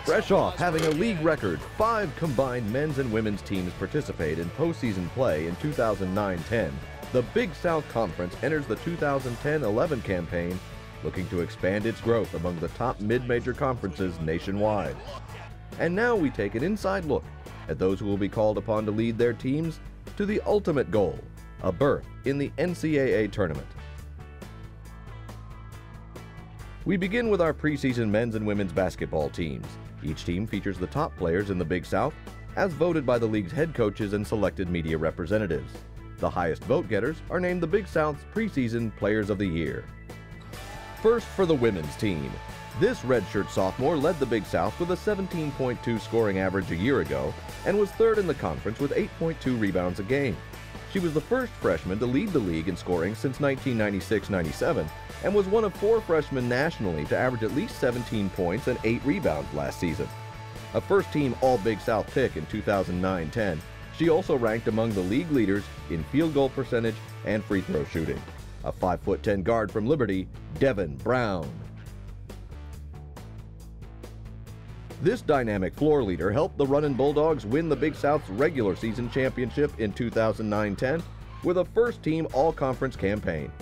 Fresh off having a league record, 5 combined men's and women's teams participate in postseason play in 2009-10. The Big South Conference enters the 2010-11 campaign, looking to expand its growth among the top mid-major conferences nationwide. And now we take an inside look at those who will be called upon to lead their teams to the ultimate goal, a berth in the NCAA tournament. We begin with our preseason men's and women's basketball teams. Each team features the top players in the Big South, as voted by the league's head coaches and selected media representatives. The highest vote getters are named the Big South's preseason Players of the Year. First for the women's team. This redshirt sophomore led the Big South with a 17.2 scoring average a year ago and was third in the conference with 8.2 rebounds a game. She was the first freshman to lead the league in scoring since 1996-97 and was one of 4 freshmen nationally to average at least 17 points and 8 rebounds last season. A first-team All-Big South pick in 2009-10, she also ranked among the league leaders in field goal percentage and free throw shooting. A 5'10" guard from Liberty, Devin Brown. This dynamic floor leader helped the Runnin' Bulldogs win the Big South's regular season championship in 2009-10 with a first-team all-conference campaign.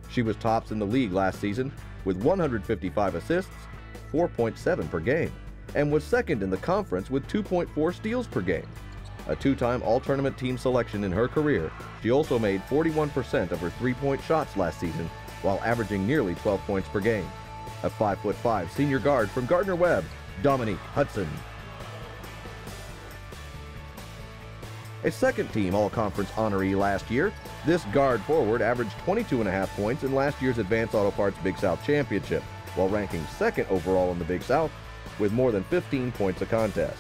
She was tops in the league last season with 155 assists, 4.7 per game, and was second in the conference with 2.4 steals per game. A 2-time all-tournament team selection in her career, she also made 41% of her three-point shots last season while averaging nearly 12 points per game. A 5'5" senior guard from Gardner-Webb, Dominique Hudson. A second-team all-conference honoree last year, this guard forward averaged 22.5 points in last year's Advanced Auto Parts Big South Championship, while ranking second overall in the Big South with more than 15 points a contest.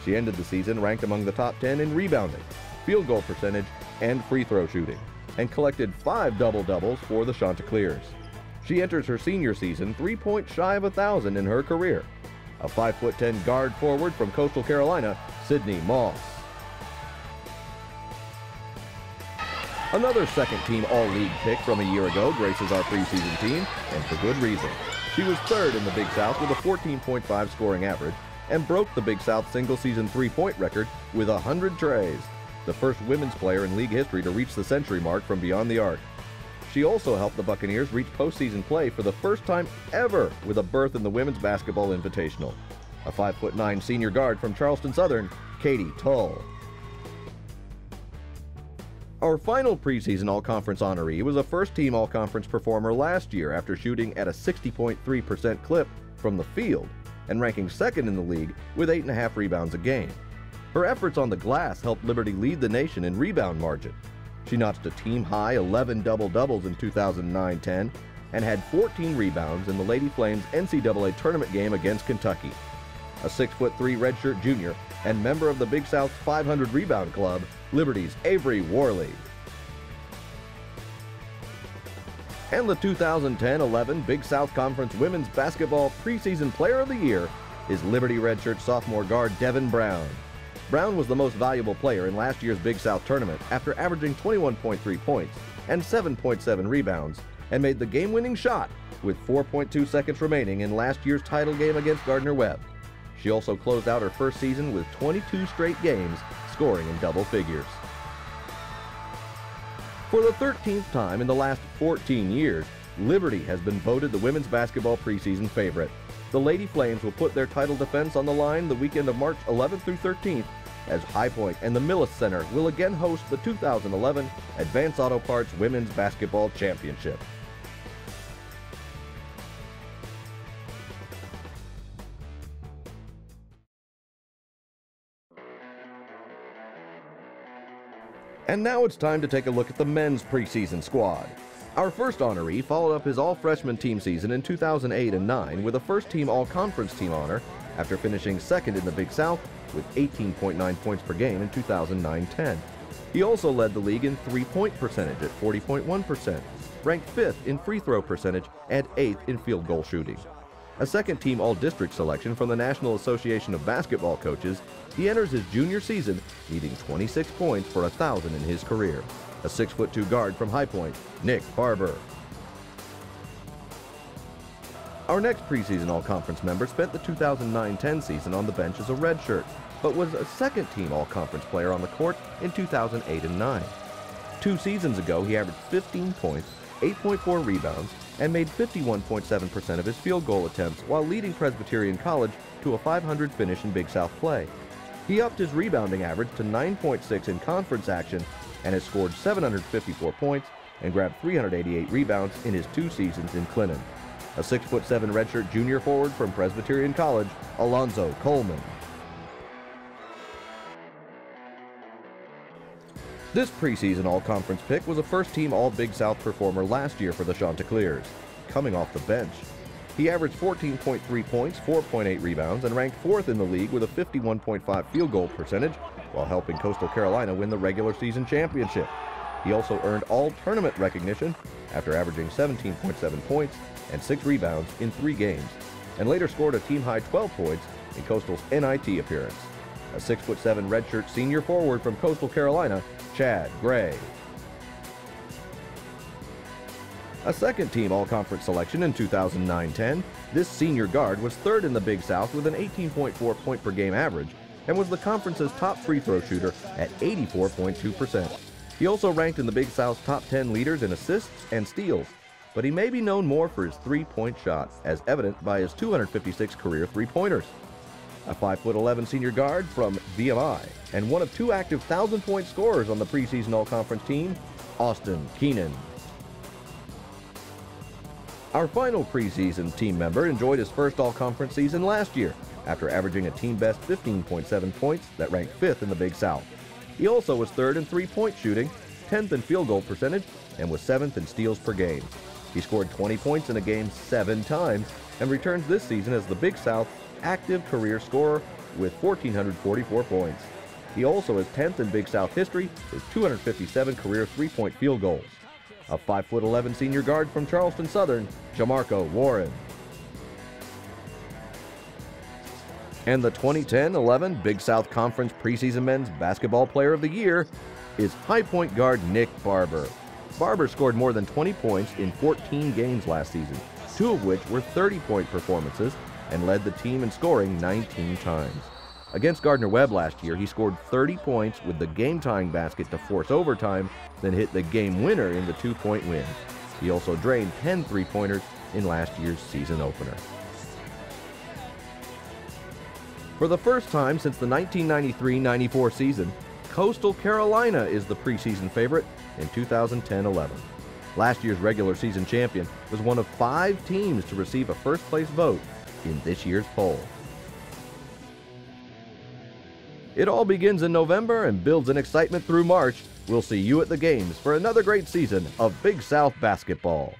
She ended the season ranked among the top 10 in rebounding, field goal percentage, and free throw shooting, and collected 5 double-doubles for the Chanticleers. She enters her senior season 3 points shy of 1,000 in her career. A 5'10" guard forward from Coastal Carolina, Sydney Moss. Another second-team All-League pick from a year ago graces our preseason team, and for good reason. She was third in the Big South with a 14.5 scoring average and broke the Big South single-season three-point record with 100 trays, the first women's player in league history to reach the century mark from beyond the arc. She also helped the Buccaneers reach postseason play for the first time ever with a berth in the Women's Basketball Invitational. A 5'9" senior guard from Charleston Southern, Katie Tull. Our final preseason all-conference honoree was a first-team all-conference performer last year after shooting at a 60.3% clip from the field and ranking second in the league with 8.5 rebounds a game. Her efforts on the glass helped Liberty lead the nation in rebound margin. She notched a team-high 11 double-doubles in 2009-10 and had 14 rebounds in the Lady Flames NCAA tournament game against Kentucky. A 6'3" redshirt junior and member of the Big South's 500 rebound club, Liberty's Avery Worley. And the 2010-11 Big South Conference Women's Basketball Preseason Player of the Year is Liberty redshirt sophomore guard Devin Brown. Brown was the most valuable player in last year's Big South tournament after averaging 21.3 points and 7.7 rebounds and made the game-winning shot with 4.2 seconds remaining in last year's title game against Gardner-Webb. She also closed out her first season with 22 straight games, scoring in double figures. For the 13th time in the last 14 years, Liberty has been voted the women's basketball preseason favorite. The Lady Flames will put their title defense on the line the weekend of March 11th through 13th, as High Point and the Millis Center will again host the 2011 Advanced Auto Parts Women's Basketball Championship. And now it's time to take a look at the men's preseason squad. Our first honoree followed up his all-freshman team season in 2008 and 9 with a first-team all-conference team honor after finishing second in the Big South with 18.9 points per game in 2009-10. He also led the league in three-point percentage at 40.1%, ranked 5th in free throw percentage and 8th in field goal shooting. A second-team all-district selection from the National Association of Basketball Coaches, he enters his junior season needing 26 points for 1,000 in his career. A 6'2" guard from High Point, Nick Barber. Our next preseason All-Conference member spent the 2009-10 season on the bench as a redshirt, but was a second-team All-Conference player on the court in 2008 and 9. 2 seasons ago, he averaged 15 points, 8.4 rebounds, and made 51.7% of his field goal attempts while leading Presbyterian College to a .500 finish in Big South play. He upped his rebounding average to 9.6 in conference action and has scored 754 points and grabbed 388 rebounds in his 2 seasons in Clinton. A 6'7" redshirt junior forward from Presbyterian College, Alonzo Coleman. This preseason All-Conference pick was a first-team All-Big South performer last year for the Chanticleers. Coming off the bench, he averaged 14.3 points, 4.8 rebounds, and ranked 4th in the league with a 51.5 field goal percentage while helping Coastal Carolina win the regular season championship. He also earned all-tournament recognition after averaging 17.7 points and 6 rebounds in 3 games, and later scored a team-high 12 points in Coastal's NIT appearance. A 6'7" redshirt senior forward from Coastal Carolina, Chad Gray. A second-team All-Conference selection in 2009-10, this senior guard was 3rd in the Big South with an 18.4 point-per-game average and was the conference's top free throw shooter at 84.2%. He also ranked in the Big South's top 10 leaders in assists and steals, but he may be known more for his three-point shot, as evident by his 256 career three-pointers. A 5'11" senior guard from VMI and one of 2 active 1,000-point scorers on the preseason All-Conference team, Austin Keenan. Our final preseason team member enjoyed his first All-Conference season last year after averaging a team-best 15.7 points that ranked 5th in the Big South. He also was 3rd in three-point shooting, 10th in field goal percentage, and was 7th in steals per game. He scored 20 points in a game 7 times and returns this season as the Big South's active career scorer with 1,444 points. He also is 10th in Big South history with 257 career three-point field goals. A 5'11" senior guard from Charleston Southern, Jamarco Warren. And the 2010-11 Big South Conference Preseason Men's Basketball Player of the Year is high point guard Nick Barber. Barber scored more than 20 points in 14 games last season, 2 of which were 30-point performances, and led the team in scoring 19 times. Against Gardner-Webb last year, he scored 30 points with the game-tying basket to force overtime, then hit the game winner in the 2-point win. He also drained 10 three-pointers in last year's season opener. For the first time since the 1993-94 season, Coastal Carolina is the preseason favorite in 2010-11. Last year's regular season champion was one of 5 teams to receive a first-place vote in this year's poll. It all begins in November and builds in excitement through March. We'll see you at the games for another great season of Big South basketball.